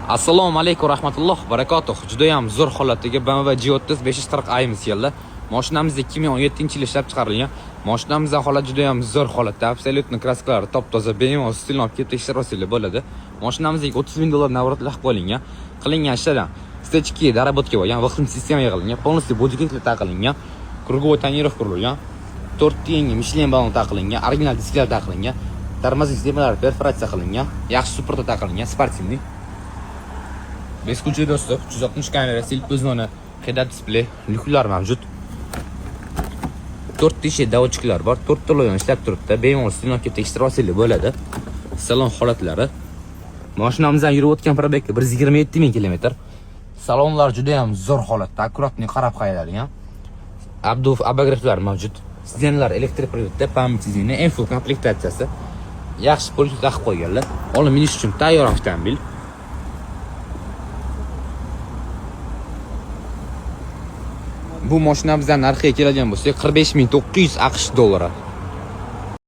Assalomu alaykum rahmatulloh barakatuh. Juda ham zo'r holatdagi BMW G30 540 ayimiz keldi. Mashinamiz 2017-yil ishlab chiqarilgan. Mashinamizning holati juda ham zo'r holatda. Absolyutni kraskalari top-toza, bemalol stilni olib kelib tekshirib bo'ladi. Mashinamizga $30,000 navratlar qilingan. Qilingan ishlardan stechki darabotka bo'lgan, vaqtim sistema yig'ilingan, полностью bodykitlar taqilgan, круговой tonirovka qurilgan, 4 yangi Michelin balon taqilgan, original disklar taqilgan, tormozning sistemalari perforatsiya qilingan, yaxshi supporta taqilgan, sportivniy. Beskучий доступ, 360 kamera, selfie zona, head-up display, lyuklar mavjud. 4 tishli davochiklar bor, 4 ta loyon ishlab turibdi. Bemalol stilni olib tekshirib bo'ladi. Salon holatlari. Mashinamizdan yurib o'tgan probegi 127,000 kilometr. Salonlar juda ham zo'r holatda, akkuratni qarab qayiladigan. Abduf abagratlar mavjud. Sidenlar elektrik privodda, pamyatizini, info komplektatsiyasi. Yaxshi polis taqib qo'yganlar. Olib minish uchun tayyor avtomobil. Bu mashinamizdan narxiga keladigan bo'lsak, $45,900 AQSh dollari.